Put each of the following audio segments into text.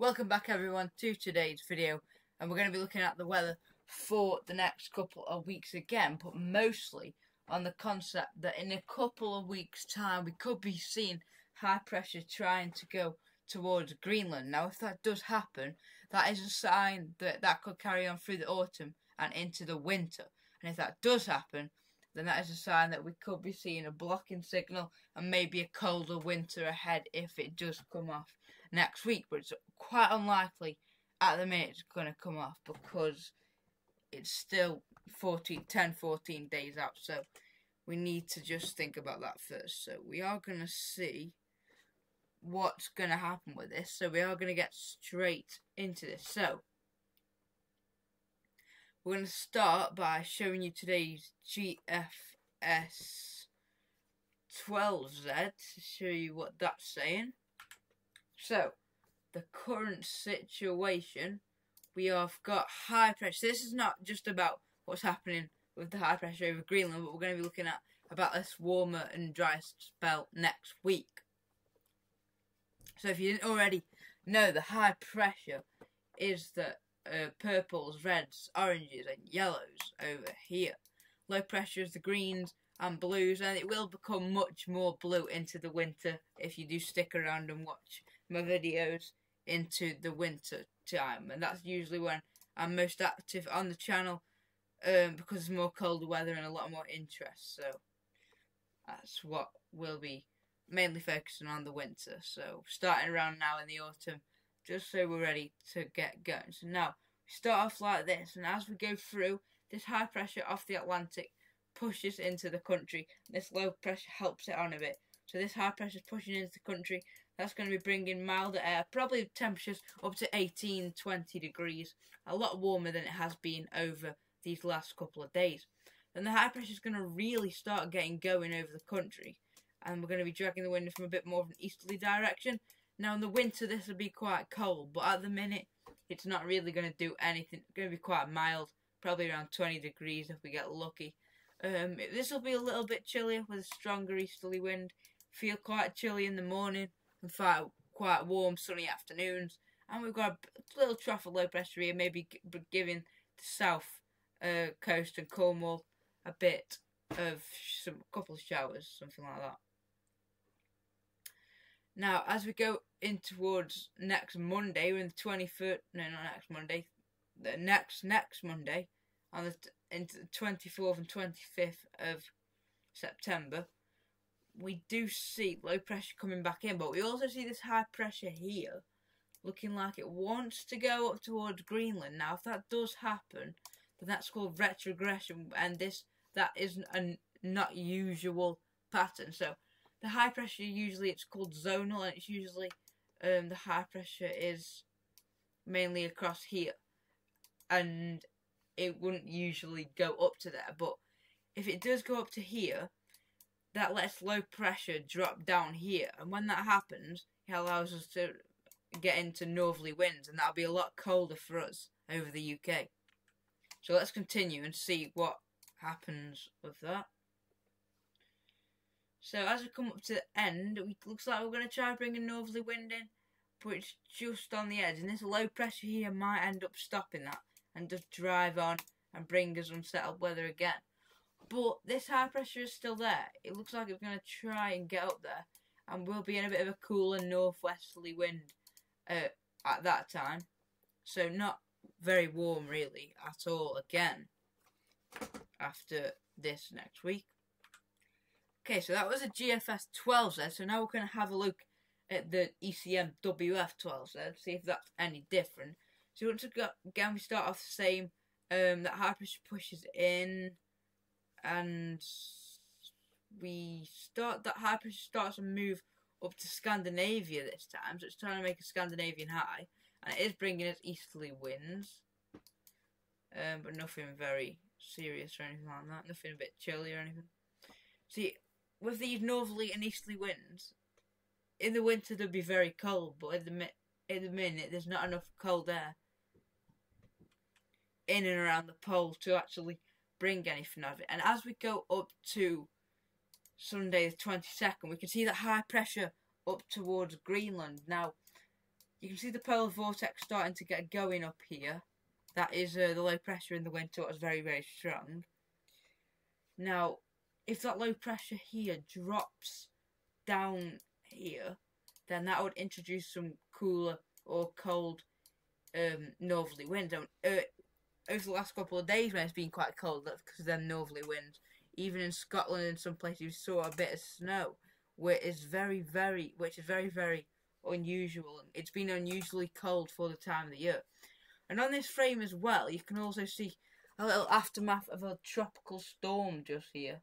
Welcome back everyone to today's video, and we're going to be looking at the weather for the next couple of weeks again, but mostly on the concept that in a couple of weeks time we could be seeing high pressure trying to go towards Greenland. Now if that does happen, that is a sign that that could carry on through the autumn and into the winter, and if that does happen, then that is a sign that we could be seeing a blocking signal and maybe a colder winter ahead if it does come off next week. But it's quite unlikely at the minute it's going to come off because it's still 14 days out, so we need to just think about that first. So we are going to see what's going to happen with this, so we are going to get straight into this. So we're going to start by showing you today's GFS 12Z to show you what that's saying. So, the current situation, we have got high pressure. This is not just about what's happening with the high pressure over Greenland, but we're going to be looking at about this warmer and drier spell next week. So if you didn't already know, the high pressure is the purples, reds, oranges and yellows over here. Low pressure is the greens and blues, and it will become much more blue into the winter if you do stick around and watch my videos into the winter time, and that's usually when I'm most active on the channel because it's more colder weather and a lot more interest. So that's what we'll be mainly focusing on, the winter. So starting around now in the autumn, just so we're ready to get going. So now we start off like this, and as we go through, this high pressure off the Atlantic pushes into the country. This low pressure helps it on a bit. So this high pressure is pushing into the country. That's going to be bringing milder air, probably temperatures up to 18-20 degrees, a lot warmer than it has been over these last couple of days. Then the high pressure is going to really start getting going over the country, and we're going to be dragging the wind from a bit more of an easterly direction. Now in the winter this will be quite cold, but at the minute it's not really going to do anything. It's going to be quite mild, probably around 20 degrees if we get lucky. This will be a little bit chillier with a stronger easterly wind. Feel quite chilly in the morning and quite warm sunny afternoons. And we've got a little trough of low pressure here, maybe giving the south coast and Cornwall a bit of a couple of showers, something like that. Now, as we go in towards next Monday, we're in the 23rd, no, not next Monday, the next Monday, on into the 24th and 25th of September, we do see low pressure coming back in, but we also see this high pressure here, looking like it wants to go up towards Greenland. Now, if that does happen, then that's called retrogression, and that is a not usual pattern. So the high pressure, usually it's called zonal, and it's usually the high pressure is mainly across here, and it wouldn't usually go up to there. But if it does go up to here, that lets low pressure drop down here, and when that happens, it allows us to get into northerly winds, and that'll be a lot colder for us over the UK. So let's continue and see what happens with that. So as we come up to the end, it looks like we're going to try bringing northerly wind in, but it's just on the edge, and this low pressure here might end up stopping that and just drive on and bring us unsettled weather again. But this high pressure is still there. It looks like it's going to try and get up there, and we'll be in a bit of a cooler northwesterly wind at that time. So not very warm really at all again after this next week. Okay, so that was a GFS 12Z, so now we're going to have a look at the ECM WF 12Z, see if that's any different. So once again we start off the same, that high pressure pushes in, and that high pressure starts to move up to Scandinavia this time, so it's trying to make a Scandinavian high, and it is bringing us easterly winds, but nothing very serious or anything like that, nothing a bit chilly or anything. See, with these northerly and easterly winds, in the winter they'll be very cold, but at the minute there's not enough cold air in and around the pole to actually bring anything of it. And as we go up to Sunday the 22nd, we can see that high pressure up towards Greenland. Now, you can see the polar vortex starting to get going up here. That is the low pressure in the winter was very, very strong. Now, if that low pressure here drops down here, then that would introduce some cooler or cold northerly winds. Over the last couple of days when it's been quite cold, that's because of them northerly winds. Even in Scotland and some places we saw a bit of snow, which is very, very unusual. It's been unusually cold for the time of the year. And on this frame as well, you can also see a little aftermath of a tropical storm just here.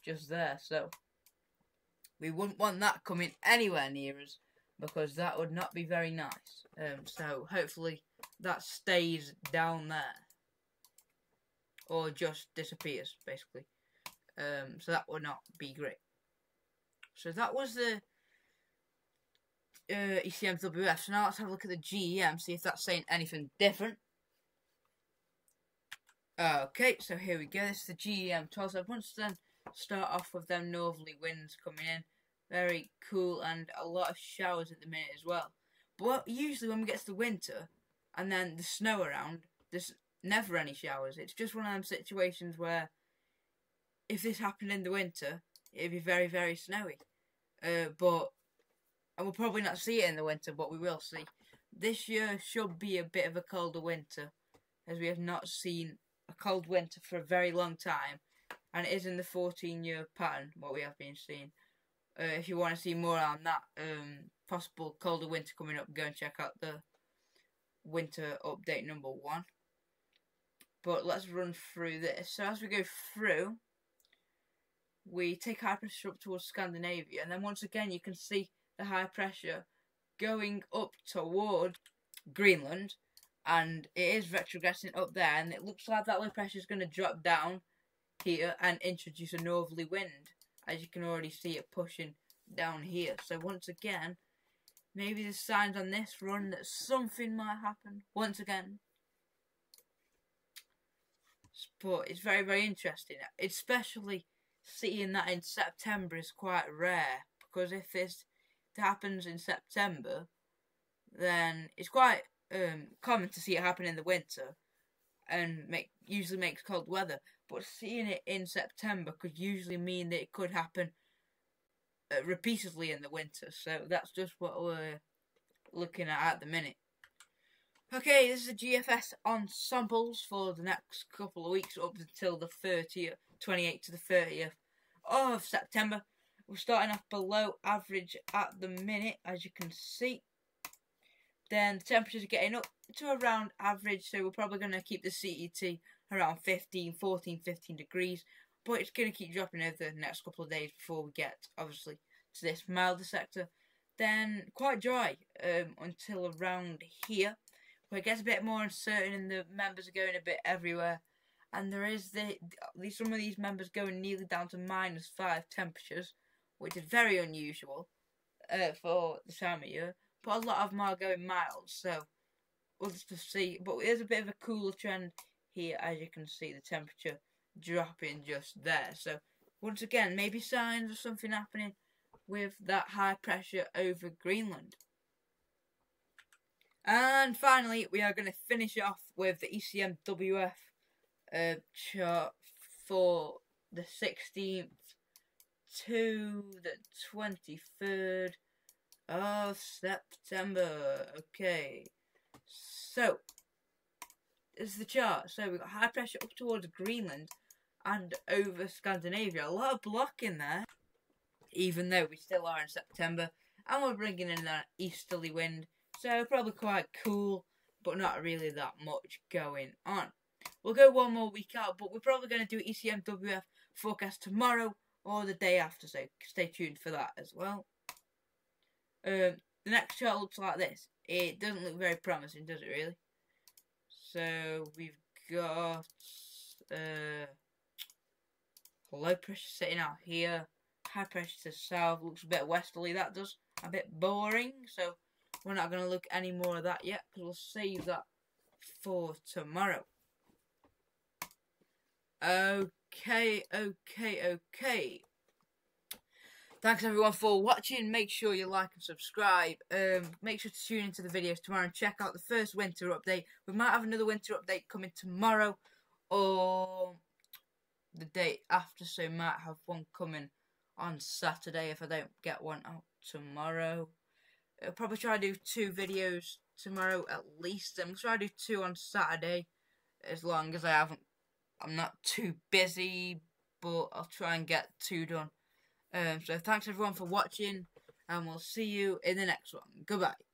Just there, so we wouldn't want that coming anywhere near us, because that would not be very nice. So hopefully that stays down there, or just disappears, basically. So that would not be great. So that was the ECMWF. So now let's have a look at the GEM, see if that's saying anything different. Okay, so here we go. This is the GEM 12. So once then start off with them northerly winds coming in. Very cool, and a lot of showers at the minute as well. But usually when we get to the winter and then the snow around, there's never any showers. It's just one of them situations where if this happened in the winter, it'd be very, very snowy. And we'll probably not see it in the winter, but we will see. This year should be a bit of a colder winter, as we have not seen a cold winter for a very long time. And it is in the 14-year pattern, what we have been seeing. If you want to see more on that possible colder winter coming up, go and check out the winter update number 1. But let's run through this. So as we go through, we take high pressure up towards Scandinavia, and then once again you can see the high pressure going up toward Greenland, and it is retrogressing up there, and it looks like that low pressure is going to drop down here and introduce a northerly wind, as you can already see it pushing down here. So once again, maybe there's signs on this run that something might happen once again. But it's very, very interesting, especially seeing that in September is quite rare, because if this happens in September, then it's quite common to see it happen in the winter and usually makes cold weather. But seeing it in September could usually mean that it could happen repeatedly in the winter. So that's just what we're looking at the minute. Okay, this is the GFS ensembles for the next couple of weeks up until the 30th, 28th to the 30th of September. We're starting off below average at the minute, as you can see. Then the temperatures are getting up to around average, so we're probably going to keep the CET around 14, 15 degrees. But it's going to keep dropping over the next couple of days before we get, obviously, to this milder sector. Then quite dry until around here, where it gets a bit more uncertain and the members are going a bit everywhere. And there is some of these members going nearly down to -5 temperatures, which is very unusual for the time of year. But a lot of them are going mild, so we'll just see. But there's a bit of a cooler trend here, as you can see the temperature dropping just there. So once again, maybe signs of something happening with that high pressure over Greenland. And finally, we are going to finish off with the ECMWF chart for the 16th to the 23rd of September. Okay, so this is the chart. So we've got high pressure up towards Greenland and over Scandinavia. A lot of blocking there, even though we still are in September, and we're bringing in that easterly wind. So probably quite cool, but not really that much going on. We'll go one more week out, but we're probably going to do ECMWF forecast tomorrow or the day after, so stay tuned for that as well. The next chart looks like this. It doesn't look very promising, does it really? So we've got low pressure sitting out here, high pressure to the south, looks a bit westerly. That does a bit boring, so we're not going to look any more of that yet, because we'll save that for tomorrow. Okay. Thanks everyone for watching. Make sure you like and subscribe. Make sure to tune into the videos tomorrow and check out the first winter update. We might have another winter update coming tomorrow or the day after, so we might have one coming on Saturday if I don't get one out tomorrow. I'll probably try to do 2 videos tomorrow at least. I'm try to do 2 on Saturday as long as I'm not too busy, but I'll try and get 2 done. So thanks everyone for watching, and we'll see you in the next one. Goodbye.